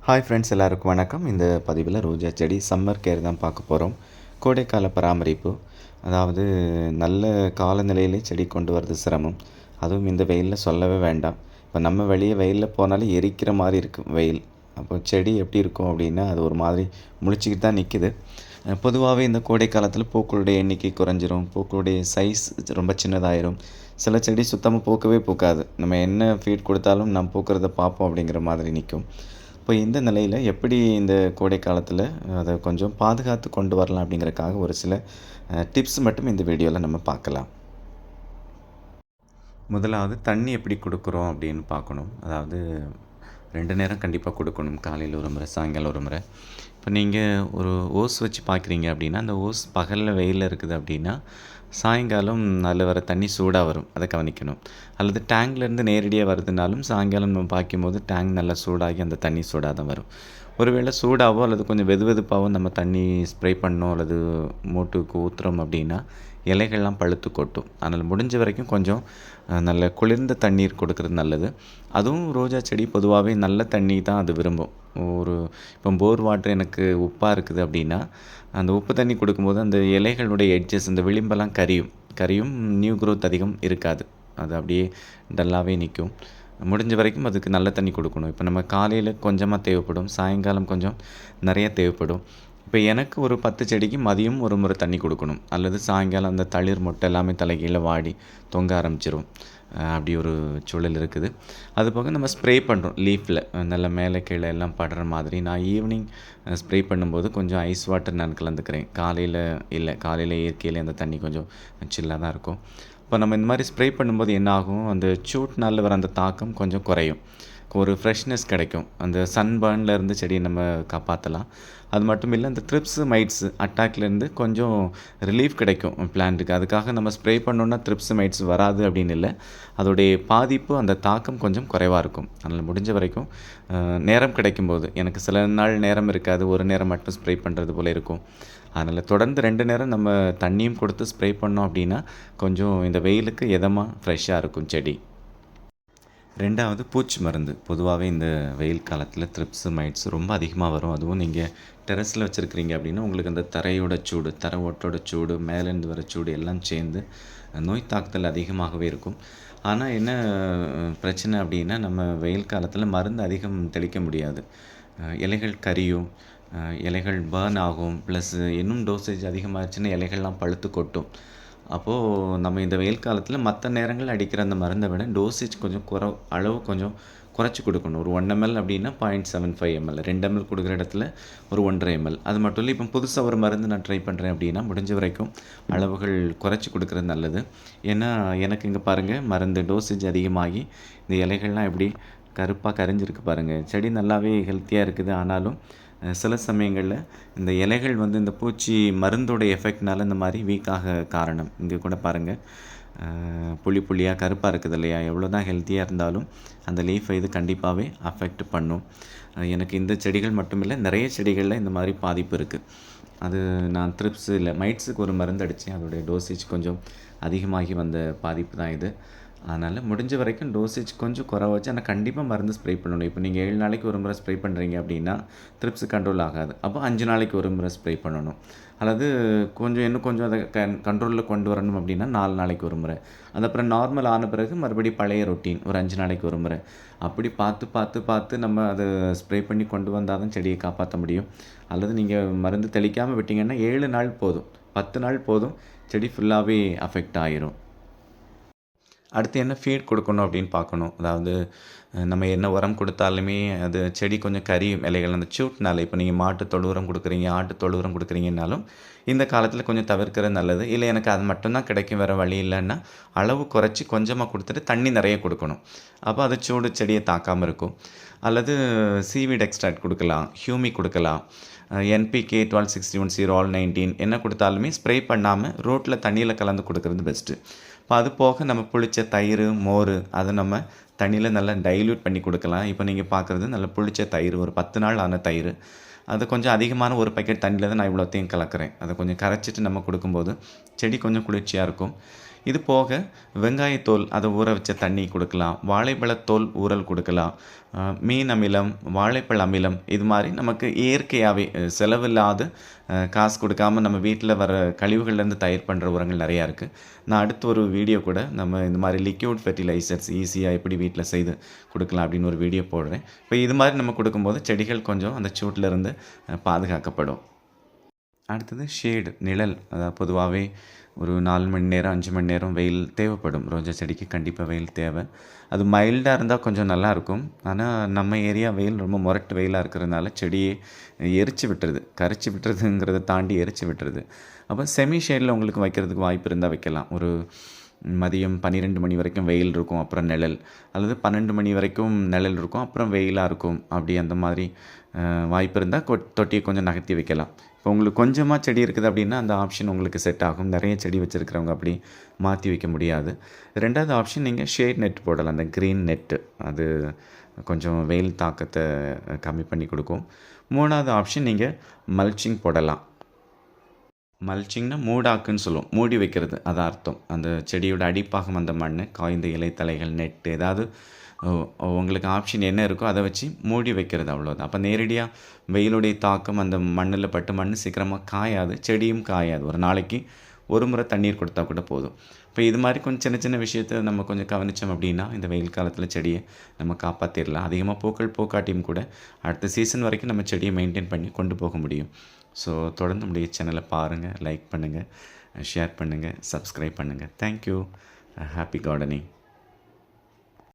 Hi friends, எல்லாருக்கும் வணக்கம். இந்த பதிவில் ரோஜா செடி சம்மர் கேர் தான் பார்க்க போகிறோம். கோடைக்கால பராமரிப்பு. அதாவது நல்ல காலநிலையிலே செடி கொண்டு வரது சிரமம். அதுவும் இந்த வெயிலில் சொல்லவே வேண்டாம். இப்போ நம்ம வெளியே வெயிலில் போனாலே எரிக்கிற மாதிரி இருக்குது வெயில். அப்போ செடி எப்படி இருக்கும் அப்படின்னா, அது ஒரு மாதிரி முழிச்சிக்கிட்டு தான் நிற்கிது. பொதுவாகவே இந்த கோடை காலத்தில் பூக்களுடைய எண்ணிக்கை குறைஞ்சிரும். பூக்களுடைய சைஸ் ரொம்ப சின்னதாயிரும். சில செடி சுத்தமாக பூக்கவே பூக்காது. நம்ம என்ன ஃபீட் கொடுத்தாலும் நம்ம பூக்கிறத பார்ப்போம் அப்படிங்கிற மாதிரி நிற்கும். இப்போ இந்த நிலையில் எப்படி இந்த கோடை காலத்தில் அதை கொஞ்சம் பாதுகாத்து கொண்டு வரலாம் அப்படிங்கிறதுக்காக ஒரு சில டிப்ஸ் மட்டும் இந்த வீடியோவில் நம்ம பார்க்கலாம். முதலாவது தண்ணி எப்படி கொடுக்குறோம் அப்படின்னு பார்க்கணும். அதாவது 2 நேரம் கண்டிப்பாக கொடுக்கணும். காலையில் ஒரு முறை, சாயங்காலம் ஒரு முறை. இப்போ நீங்கள் ஒரு ஓஸ் வச்சு பார்க்குறீங்க அப்படின்னா, அந்த ஓஸ் பகலில் வெயிலில் இருக்குது அப்படின்னா, சாயங்காலம் அதில் வர தண்ணி சூடாக வரும். அதை கவனிக்கணும். அல்லது டேங்க்லேருந்து நேரடியாக வருதுனாலும் சாயங்காலம் நம்ம பாய்க்கும்போது டேங்க் நல்லா சூடாகி அந்த தண்ணி சூடாக தான் வரும். ஒருவேளை சூடாகவோ அல்லது கொஞ்சம் வெதுவெதுப்பாகவோ நம்ம தண்ணி ஸ்ப்ரே பண்ணோம் அல்லது மூட்டுக்கு ஊற்றுறோம் அப்படின்னா, இலைகள்லாம் பழுத்து கொட்டும். அதனால் முடிஞ்ச வரைக்கும் கொஞ்சம் நல்ல குளிர்ந்த தண்ணீர் கொடுக்கறது நல்லது. அதுவும் ரோஜா செடி பொதுவாகவே நல்ல தண்ணி தான் அது விரும்பும். இப்போ போர் வாட்டர் எனக்கு உப்பாக இருக்குது அப்படின்னா, அந்த உப்பு தண்ணி கொடுக்கும்போது அந்த இலைகளுடைய எட்ஜஸ், இந்த விளிம்பெல்லாம் கரியும் நியூ க்ரோத் அதிகம் இருக்காது. அது அப்படியே டல்லாகவே நிற்கும். முடிஞ்ச வரைக்கும் அதுக்கு நல்ல தண்ணி கொடுக்கணும். இப்போ நம்ம காலையில் கொஞ்சமாக தேவைப்படும், சாயங்காலம் கொஞ்சம் நிறைய தேவைப்படும். இப்போ எனக்கு ஒரு 10 செடிக்கு மதியம் ஒரு முறை தண்ணி கொடுக்கணும். அல்லது சாயங்காலம் அந்த தளிர் மொட்டை எல்லாமே தலைகீழ வாடி தொங்க ஆரம்பிச்சிரும். அப்படி ஒரு சூழல் இருக்குது. அதுபோக நம்ம ஸ்ப்ரே பண்ணுறோம் லீஃபில், நல்லா மேலே கீழே எல்லாம் படுற மாதிரி. நான் ஈவினிங் ஸ்ப்ரே பண்ணும்போது கொஞ்சம் ஐஸ் வாட்டர் நான் கலந்துக்கிறேன். காலையில் இயற்கையிலே அந்த தண்ணி கொஞ்சம் சில்லாக தான் இருக்கும். இப்போ நம்ம இந்த மாதிரி ஸ்ப்ரே பண்ணும்போது என்ன ஆகும், அந்த சூட்னால் வர அந்த தாக்கம் கொஞ்சம் குறையும். ஒரு ஃப்ரெஷ்னஸ் கிடைக்கும். அந்த சன்பர்ன்லேருந்து செடியை நம்ம காப்பாற்றலாம். அது மட்டும் இல்லை, அந்த த்ரிப்ஸ் மைட்ஸ் அட்டாக்லேருந்து கொஞ்சம் ரிலீஃப் கிடைக்கும் பிளான்ட்டுக்கு. அதுக்காக நம்ம ஸ்ப்ரே பண்ணோன்னா த்ரிப்ஸ் மைட்ஸ் வராது அப்படின்னு இல்லை. அதோடைய பாதிப்பு, அந்த தாக்கம் கொஞ்சம் குறைவாக இருக்கும். அதனால் முடிஞ்ச வரைக்கும் நேரம் கிடைக்கும்போது, எனக்கு சில நாள் நேரம் இருக்காது, ஒரு நேரம் மட்டும் ஸ்ப்ரே பண்ணுறது போல் இருக்கும். அதனால் தொடர்ந்து 2 நேரம் நம்ம தண்ணியும் கொடுத்து ஸ்ப்ரே பண்ணோம் அப்படின்னா கொஞ்சம் இந்த வெயிலுக்கு இதமாக ஃப்ரெஷ்ஷாக இருக்கும் செடி. 2வது பூச்சி மருந்து. பொதுவாகவே இந்த வெயில் காலத்தில் த்ரிப்ஸ் மைட்ஸ் ரொம்ப அதிகமாக வரும். அதுவும் நீங்கள் டெரஸில் வச்சுருக்கிறீங்க அப்படின்னா உங்களுக்கு அந்த தரையோட சூடு, தரை ஓட்டோட சூடு, மேலேருந்து வர சூடு எல்லாம் சேர்ந்து நோய் தாக்குதல் அதிகமாகவே இருக்கும். ஆனால் என்ன பிரச்சனை அப்படின்னா, நம்ம வெயில் காலத்தில் மருந்து அதிகம் தெளிக்க முடியாது. இலைகள் கரியும், இலைகள் பர்ன் ஆகும். ப்ளஸ் இன்னும் டோசேஜ் அதிகமாகிடுச்சுன்னா இலைகள்லாம் பழுத்து கொட்டும். அப்போது நம்ம இந்த வெயில் காலத்தில் மற்ற நேரங்கள் அடிக்கிற அந்த மருந்தை விட டோசேஜ் கொஞ்சம் அளவு கொஞ்சம் குறைச்சி கொடுக்கணும். ஒரு 1 ml அப்படின்னா 0.75 ml, 2 ml கொடுக்குற இடத்துல ஒரு 1.5 ml. அது மட்டும் இல்லை, இப்போ புதுசாக ஒரு மருந்து நான் ட்ரை பண்ணுறேன் அப்படின்னா முடிஞ்ச வரைக்கும் அளவுகள் குறைச்சி கொடுக்குறது நல்லது. ஏன்னா எனக்கு இங்கே பாருங்கள், மருந்து டோசேஜ் அதிகமாகி இந்த இலைகள்லாம் எப்படி கருப்பாக கரைஞ்சிருக்கு பாருங்கள். செடி நல்லாவே ஹெல்த்தியாக இருக்குது. ஆனாலும் சில சமயங்களில் இந்த இலைகள் இந்த பூச்சி மருந்தோட எஃபெக்ட்னால இந்த மாதிரி வீக்காக காரணம். இங்கே கூட பாருங்கள், புள்ளியாக கருப்பாக இருக்குது இல்லையா? எவ்வளோ தான் ஹெல்த்தியாக இருந்தாலும் அந்த லீஃபை இது கண்டிப்பாகவே அஃபெக்ட் பண்ணும். எனக்கு இந்த செடிகள் மட்டுமில்லை, நிறைய செடிகளில் இந்த மாதிரி பாதிப்பு இருக்குது. அது நான் த்ரிப்ஸ் இல்லை மைட்ஸுக்கு ஒரு மருந்து அடித்தேன். அதோடைய டோசேஜ் கொஞ்சம் அதிகமாகி வந்த பாதிப்பு தான் இது. அதனால் முடிஞ்ச வரைக்கும் டோசேஜ் கொஞ்சம் குறைவா வச்சு, ஆனால் கண்டிப்பாக மருந்து ஸ்ப்ரே பண்ணணும். இப்போ நீங்கள் 7 நாளைக்கு ஒரு முறை ஸ்ப்ரே பண்ணுறீங்க அப்படின்னா த்ரிப்ஸ் கண்ட்ரோல் ஆகாது. அப்போ 5 நாளைக்கு ஒரு முறை ஸ்ப்ரே பண்ணணும். அல்லது இன்னும் கொஞ்சம் அதை கண்ட்ரோலில் கொண்டு வரணும் அப்படின்னா 4 நாளைக்கு ஒரு முறை. அது அப்புறம் நார்மல் ஆன பிறகு மறுபடியும் பழைய ரொட்டீன் ஒரு 5 நாளைக்கு ஒரு முறை. அப்படி பார்த்து நம்ம அதை ஸ்ப்ரே பண்ணி கொண்டு வந்தால் தான் செடியை காப்பாற்ற முடியும். அல்லது நீங்கள் மருந்து தெளிக்காமல் விட்டிங்கன்னா 7 நாள் போதும், 10 நாள் போதும், செடி ஃபுல்லாகவே அஃபெக்ட் ஆகிரும். அடுத்து என்ன ஃபீட் கொடுக்கணும் அப்படின்னு பார்க்கணும். அதாவது நம்ம என்ன உரம் கொடுத்தாலுமே அது செடி கொஞ்சம் கரியும் இலைகள் அந்த சூட்னால. இப்போ நீங்கள் மாட்டு தொழு உரம் கொடுக்குறீங்க, ஆட்டு தொழு உரம் கொடுக்குறீங்கன்னாலும் இந்த காலத்தில் கொஞ்சம் தவிர்க்கிறது நல்லது. இல்லை எனக்கு அது மட்டும்தான் கிடைக்கும், வேறு வழி இல்லைன்னா அளவு குறைச்சி கொஞ்சமாக கொடுத்துட்டு தண்ணி நிறைய கொடுக்கணும். அப்போ அது சூடு செடியை தாக்காமல் இருக்கும். அல்லது சீவீட் எக்ஸ்ட்ராக்ட் கொடுக்கலாம், ஹியூமி கொடுக்கலாம், NPK 1261 ஆல் 19 என்ன கொடுத்தாலுமே ஸ்ப்ரே பண்ணாமல் ரோட்டில் தண்ணியில் கலந்து கொடுக்குறது பெஸ்ட்டு. இப்போ அது போக நம்ம புளிச்ச தயிர், மோர் அதை நம்ம தண்ணியில் நல்லா டைல்யூட் பண்ணி கொடுக்கலாம். இப்போ நீங்கள் பார்க்குறது நல்ல புளிச்ச தயிர், ஒரு 10 நாள் ஆன தயிர். அது கொஞ்சம் அதிகமான ஒரு பாக்கெட் தண்ணியில் தான் நான் இவ்வளோத்தையும் கலக்கிறேன். அதை கொஞ்சம் கரைச்சிட்டு நம்ம கொடுக்கும்போது செடி கொஞ்சம் குளிர்ச்சியாக இருக்கும். இது போக வெங்காயத்தோல் அதை ஊற வச்ச தண்ணி கொடுக்கலாம், வாழைப்பழத்தோல் ஊறல் கொடுக்கலாம், மீன் அமிலம், வாழைப்பழ அமிலம் இது மாதிரி நமக்கு இயற்கையாகவே செலவில்லாத காசு கொடுக்காம நம்ம வீட்டில் வர கழிவுகள்லேருந்து தயார் பண்ணுற உரங்கள் நிறையா இருக்குது. நான் அடுத்து ஒரு வீடியோ கூட நம்ம இந்த மாதிரி லிக்யூட் ஃபெர்டிலைசர்ஸ் ஈஸியாக எப்படி வீட்டில் செய்து கொடுக்கலாம் அப்படின்னு ஒரு வீடியோ போடுறேன். இப்போ இது மாதிரி நம்ம கொடுக்கும்போது செடிகள் கொஞ்சம் அந்த சூட்டிலேருந்து பாதுகாக்கப்படும். அடுத்தது ஷேடு, நிழல். அதாவது பொதுவாகவே ஒரு 4 மணி நேரம் 5 மணி நேரம் வெயில் தேவைப்படும். ரோஜா செடிக்கு கண்டிப்பாக வெயில் தேவை. அது மைல்டாக இருந்தால் கொஞ்சம் நல்லாயிருக்கும். ஆனால் நம்ம ஏரியா வெயில் ரொம்ப முரட்டு வெயிலாக இருக்கிறதுனால செடியை எரிச்சு விட்டுருது. கரிச்சு விட்டுறதுங்கிறத தாண்டி எரிச்சு விட்டுருது. அப்போ செமி ஷேடில் உங்களுக்கு வைக்கிறதுக்கு வாய்ப்பு இருந்தால் வைக்கலாம். ஒரு மதியம் 12 மணி வரைக்கும் வெயில் இருக்கும், அப்புறம் நிழல், அல்லது 12 மணி வரைக்கும் நிழல் இருக்கும், அப்புறம் வெயிலாக இருக்கும். அப்படி அந்த மாதிரி வாய்ப்பு இருந்தால் தொட்டியை கொஞ்சம் நகர்த்தி வைக்கலாம். இப்போ உங்களுக்கு கொஞ்சமாக செடி இருக்குது அப்படின்னா அந்த ஆப்ஷன் உங்களுக்கு செட் ஆகும். நிறைய செடி வச்சுருக்கிறவங்க அப்படி மாற்றி வைக்க முடியாது. 2வது ஆப்ஷன் நீங்கள் ஷேட் நெட் போடலாம். அந்த க்ரீன் நெட்டு அது கொஞ்சம் வெயில் தாக்கத்தை கம்மி பண்ணி கொடுக்கும். 3வது ஆப்ஷன் நீங்கள் மல்ச்சிங் போடலாம். மல்ச்சிங்னா மூடாக்குன்னு சொல்லுவோம், மூடி வைக்கிறது அதான் அர்த்தம். அந்த செடியோட அடிப்பாகம் அந்த மண், காய்ந்த இலை தலைகள், நெட்டு ஏதாவது உங்களுக்கு ஆப்ஷன் என்ன இருக்கோ அதை வச்சு மூடி வைக்கிறது, அவ்வளோதான். அப்போ நேரடியாக வெயிலுடைய தாக்கம் அந்த மண்ணில் பட்டு மண் சீக்கிரமாக காயாது, செடியும் காயாது. ஒரு நாளைக்கு ஒரு முறை தண்ணீர் கொடுத்தா கூட போதும். இப்போ இது மாதிரி கொஞ்சம் சின்ன சின்ன விஷயத்தை நம்ம கொஞ்சம் கவனித்தோம் அப்படின்னா இந்த வெயில் காலத்தில் செடியை நம்ம காப்பாற்றிடலாம். அதிகமாக பூக்கள் பூக்காட்டியும் கூட அடுத்த சீசன் வரைக்கும் நம்ம செடியை மெயின்டைன் பண்ணி கொண்டு போக முடியும். ஸோ தொடர்ந்து நம்முடைய சேனலை பாருங்கள், லைக் பண்ணுங்கள், ஷேர் பண்ணுங்கள், சப்ஸ்கிரைப் பண்ணுங்கள். தேங்க்யூ. Happy gardening.